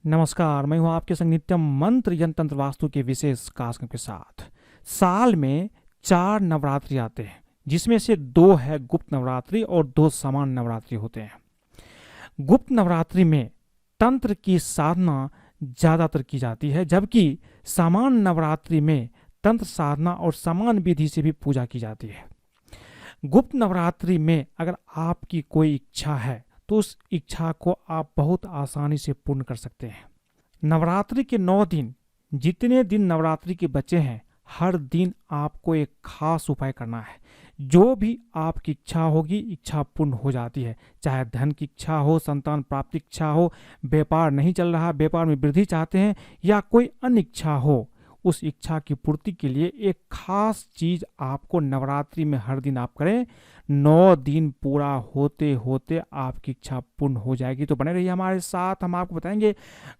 नमस्कार, मैं हूं आपके संग नित्यम मंत्र यंत्र तंत्र वास्तु के विशेष कार्यक्रम के साथ। साल में 4 नवरात्रि आते हैं, जिसमें से 2 है गुप्त नवरात्रि और 2 सामान्य नवरात्रि होते हैं। गुप्त नवरात्रि में तंत्र की साधना ज़्यादातर की जाती है, जबकि सामान्य नवरात्रि में तंत्र साधना और सामान्य विधि से भी पूजा की जाती है। गुप्त नवरात्रि में अगर आपकी कोई इच्छा है तो उस इच्छा को आप बहुत आसानी से पूर्ण कर सकते हैं। नवरात्रि के 9 दिन, जितने दिन नवरात्रि के बचे हैं, हर दिन आपको एक खास उपाय करना है। जो भी आपकी इच्छा होगी, इच्छा पूर्ण हो जाती है। चाहे धन की इच्छा हो, संतान प्राप्ति की इच्छा हो, व्यापार नहीं चल रहा, व्यापार में वृद्धि चाहते हैं, या कोई अन्य इच्छा हो, उस इच्छा की पूर्ति के लिए एक खास चीज आपको नवरात्रि में हर दिन आप करें। 9 दिन पूरा होते होते आपकी इच्छा पूर्ण हो जाएगी। तो बने रहिए हमारे साथ, हम आपको बताएंगे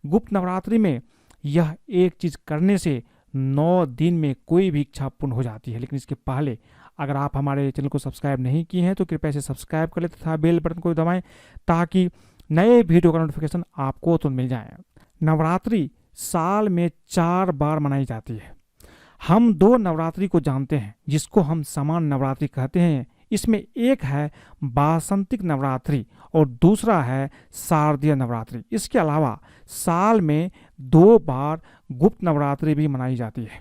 गुप्त नवरात्रि में यह एक चीज करने से 9 दिन में कोई भी इच्छा पूर्ण हो जाती है। लेकिन इसके पहले अगर आप हमारे चैनल को सब्सक्राइब नहीं किए हैं तो कृपया से सब्सक्राइब कर लें तथा बेल बटन को दबाएं, ताकि नए वीडियो का नोटिफिकेशन आपको तुरंत मिल जाए। नवरात्रि साल में 4 बार मनाई जाती है। हम 2 नवरात्रि को जानते हैं, जिसको हम सामान्य नवरात्रि कहते हैं। इसमें एक है वासंतिक नवरात्रि और दूसरा है शारदीय नवरात्रि। इसके अलावा साल में 2 बार गुप्त नवरात्रि भी मनाई जाती है।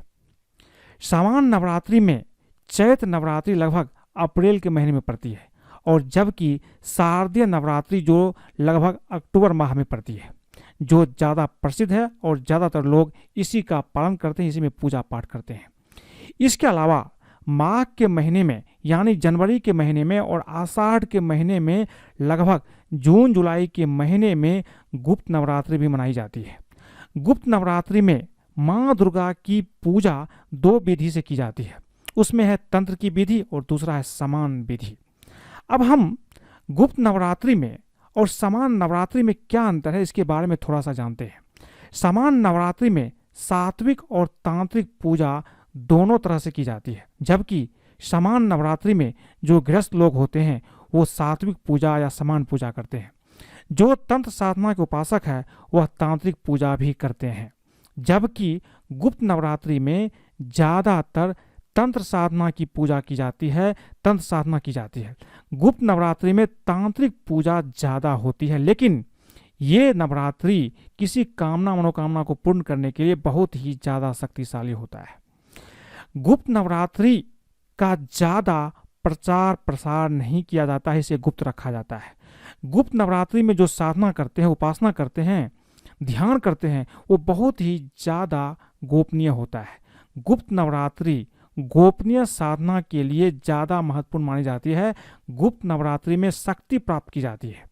सामान्य नवरात्रि में चैत्र नवरात्रि लगभग अप्रैल के महीने में पड़ती है, और जबकि शारदीय नवरात्रि जो लगभग अक्टूबर माह में पड़ती है, जो ज़्यादा प्रसिद्ध है और ज़्यादातर लोग इसी का पालन करते हैं, इसी में पूजा पाठ करते हैं। इसके अलावा माघ के महीने में, यानी जनवरी के महीने में, और आषाढ़ के महीने में, लगभग जून जुलाई के महीने में गुप्त नवरात्रि भी मनाई जाती है। गुप्त नवरात्रि में माँ दुर्गा की पूजा 2 विधि से की जाती है। उसमें है तंत्र की विधि और दूसरा है समान विधि। अब हम गुप्त नवरात्रि में और समान नवरात्रि में क्या अंतर है, इसके बारे में थोड़ा सा जानते हैं। समान नवरात्रि में सात्विक और तांत्रिक पूजा दोनों तरह से की जाती है, जबकि समान नवरात्रि में जो गृहस्थ लोग होते हैं वो सात्विक पूजा या समान पूजा करते हैं। जो तंत्र साधना के उपासक है वह तांत्रिक पूजा भी करते हैं, जबकि गुप्त नवरात्रि में ज़्यादातर तंत्र साधना की पूजा की जाती है, तंत्र साधना की जाती है। गुप्त नवरात्रि में तांत्रिक पूजा ज़्यादा होती है, लेकिन ये नवरात्रि किसी कामना मनोकामना को पूर्ण करने के लिए बहुत ही ज़्यादा शक्तिशाली होता है। गुप्त नवरात्रि का ज़्यादा प्रचार प्रसार नहीं किया जाता है, इसे गुप्त रखा जाता है। गुप्त नवरात्रि में जो साधना करते हैं, उपासना करते हैं, ध्यान करते हैं, वो बहुत ही ज़्यादा गोपनीय होता है। गुप्त नवरात्रि गोपनीय साधना के लिए ज़्यादा महत्वपूर्ण मानी जाती है। गुप्त नवरात्रि में शक्ति प्राप्त की जाती है।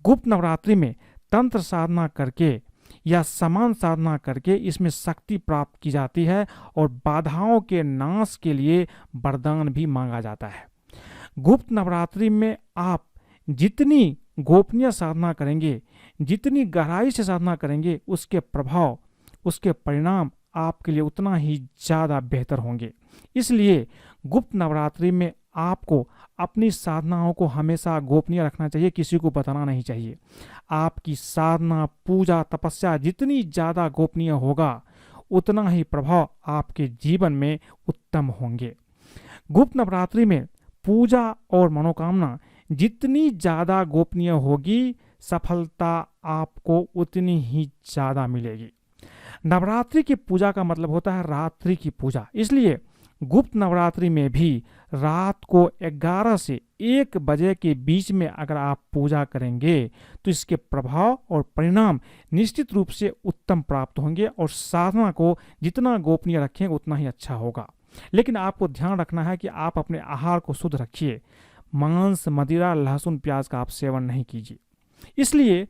गुप्त नवरात्रि में तंत्र साधना करके या समान साधना करके इसमें शक्ति प्राप्त की जाती है, और बाधाओं के नाश के लिए वरदान भी मांगा जाता है। गुप्त नवरात्रि में आप जितनी गोपनीय साधना करेंगे, जितनी गहराई से साधना करेंगे, उसके प्रभाव, उसके परिणाम आपके लिए उतना ही ज़्यादा बेहतर होंगे। इसलिए गुप्त नवरात्रि में आपको अपनी साधनाओं को हमेशा गोपनीय रखना चाहिए, किसी को बताना नहीं चाहिए। आपकी साधना, पूजा, तपस्या जितनी ज़्यादा गोपनीय होगा, उतना ही प्रभाव आपके जीवन में उत्तम होंगे। गुप्त नवरात्रि में पूजा और मनोकामना जितनी ज़्यादा गोपनीय होगी, सफलता आपको उतनी ही ज़्यादा मिलेगी। नवरात्रि की पूजा का मतलब होता है रात्रि की पूजा, इसलिए गुप्त नवरात्रि में भी रात को 11 से 1 बजे के बीच में अगर आप पूजा करेंगे तो इसके प्रभाव और परिणाम निश्चित रूप से उत्तम प्राप्त होंगे, और साधना को जितना गोपनीय रखेंगे उतना ही अच्छा होगा। लेकिन आपको ध्यान रखना है कि आप अपने आहार को शुद्ध रखिए। मांस, मदिरा, लहसुन, प्याज का आप सेवन नहीं कीजिए। इसलिए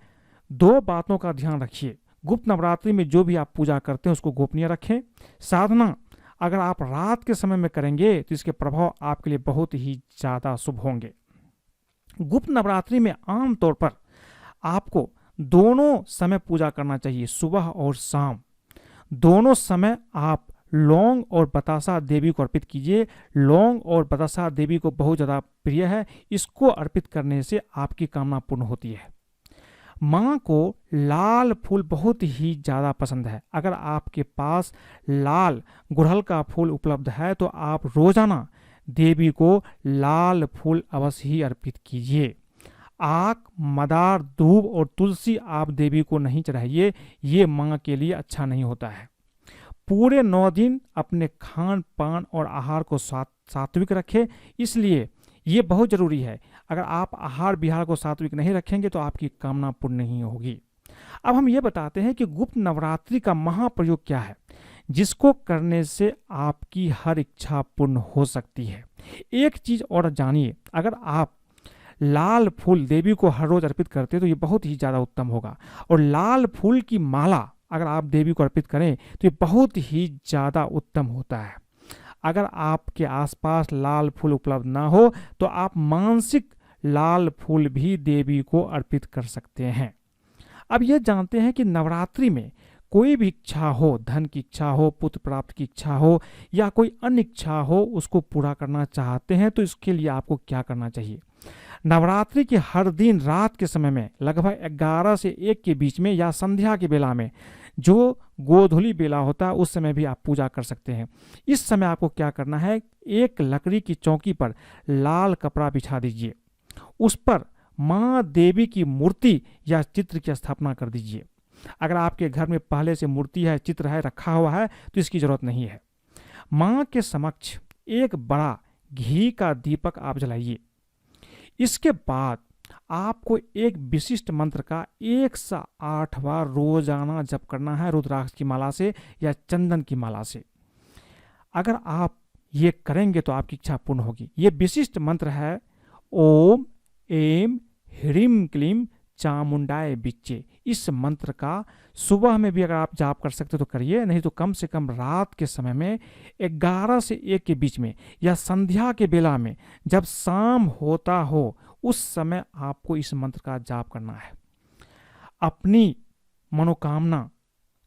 2 बातों का ध्यान रखिए। गुप्त नवरात्रि में जो भी आप पूजा करते हैं उसको गोपनीय रखें। साधना अगर आप रात के समय में करेंगे तो इसके प्रभाव आपके लिए बहुत ही ज़्यादा शुभ होंगे। गुप्त नवरात्रि में आमतौर पर आपको दोनों समय पूजा करना चाहिए, सुबह और शाम। दोनों समय आप लौंग और बतासा देवी को अर्पित कीजिए। लौंग और बतासा देवी को बहुत ज़्यादा प्रिय है, इसको अर्पित करने से आपकी कामना पूर्ण होती है। माँ को लाल फूल बहुत ही ज़्यादा पसंद है। अगर आपके पास लाल गुड़हल का फूल उपलब्ध है तो आप रोजाना देवी को लाल फूल अवश्य ही अर्पित कीजिए। आक, मदार, दूब और तुलसी आप देवी को नहीं चढ़ाइए, ये माँ के लिए अच्छा नहीं होता है। पूरे 9 दिन अपने खान पान और आहार को सात्विक रखें, इसलिए ये बहुत जरूरी है। अगर आप आहार विहार को सात्विक नहीं रखेंगे तो आपकी कामना पूर्ण नहीं होगी। अब हम ये बताते हैं कि गुप्त नवरात्रि का महाप्रयोग क्या है, जिसको करने से आपकी हर इच्छा पूर्ण हो सकती है। एक चीज और जानिए, अगर आप लाल फूल देवी को हर रोज अर्पित करते हैं तो ये बहुत ही ज्यादा उत्तम होगा। और लाल फूल की माला अगर आप देवी को अर्पित करें तो ये बहुत ही ज्यादा उत्तम होता है। अगर आपके आसपास लाल फूल उपलब्ध ना हो तो आप मानसिक लाल फूल भी देवी को अर्पित कर सकते हैं। अब ये जानते हैं कि नवरात्रि में कोई भी इच्छा हो, धन की इच्छा हो, पुत्र प्राप्त की इच्छा हो या कोई अन्य इच्छा हो, उसको पूरा करना चाहते हैं तो इसके लिए आपको क्या करना चाहिए। नवरात्रि के हर दिन रात के समय में लगभग 11 से 1 के बीच में या संध्या के बेला में, जो गोधूली बेला होता है, उस समय भी आप पूजा कर सकते हैं। इस समय आपको क्या करना है, एक लकड़ी की चौकी पर लाल कपड़ा बिछा दीजिए, उस पर माँ देवी की मूर्ति या चित्र की स्थापना कर दीजिए। अगर आपके घर में पहले से मूर्ति है, चित्र है, रखा हुआ है तो इसकी जरूरत नहीं है। माँ के समक्ष एक बड़ा घी का दीपक आप जलाइए। इसके बाद आपको एक विशिष्ट मंत्र का 108 बार रोजाना जप करना है, रुद्राक्ष की माला से या चंदन की माला से। अगर आप ये करेंगे तो आपकी इच्छा पूर्ण होगी। ये विशिष्ट मंत्र है ओम एम ह्रीम क्लीम चामुंडाय बिच्चे। इस मंत्र का सुबह में भी अगर आप जाप कर सकते तो करिए, नहीं तो कम से कम रात के समय में 11 से 1 के बीच में या संध्या के बेला में जब शाम होता हो उस समय आपको इस मंत्र का जाप करना है। अपनी मनोकामना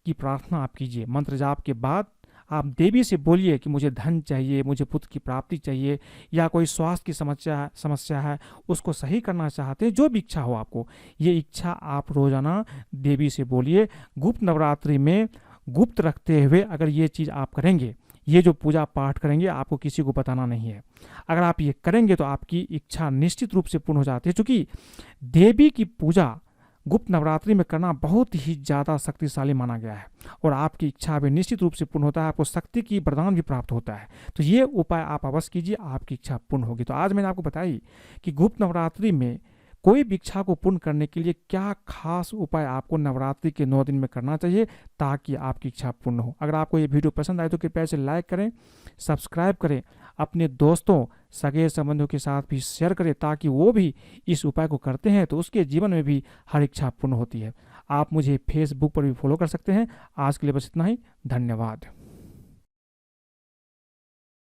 की प्रार्थना आप कीजिए। मंत्र जाप के बाद आप देवी से बोलिए कि मुझे धन चाहिए, मुझे पुत्र की प्राप्ति चाहिए, या कोई स्वास्थ्य की समस्या है उसको सही करना चाहते हैं, जो भी इच्छा हो आपको, ये इच्छा आप रोजाना देवी से बोलिए। गुप्त नवरात्रि में गुप्त रखते हुए अगर ये चीज़ आप करेंगे, ये जो पूजा पाठ करेंगे, आपको किसी को बताना नहीं है। अगर आप ये करेंगे तो आपकी इच्छा निश्चित रूप से पूर्ण हो जाती है, क्योंकि देवी की पूजा गुप्त नवरात्रि में करना बहुत ही ज़्यादा शक्तिशाली माना गया है और आपकी इच्छा भी निश्चित रूप से पूर्ण होता है, आपको शक्ति की वरदान भी प्राप्त होता है। तो ये उपाय आप अवश्य कीजिए, आपकी इच्छा पूर्ण होगी। तो आज मैंने आपको बताई कि गुप्त नवरात्रि में कोई भी इच्छा को पूर्ण करने के लिए क्या खास उपाय आपको नवरात्रि के 9 दिन में करना चाहिए ताकि आपकी इच्छा पूर्ण हो। अगर आपको ये वीडियो पसंद आए तो कृपया इसे लाइक करें, सब्सक्राइब करें, अपने दोस्तों सगे संबंधियों के साथ भी शेयर करें ताकि वो भी इस उपाय को करते हैं तो उसके जीवन में भी हर इच्छा पूर्ण होती है। आप मुझे फेसबुक पर भी फॉलो कर सकते हैं। आज के लिए बस इतना ही, धन्यवाद।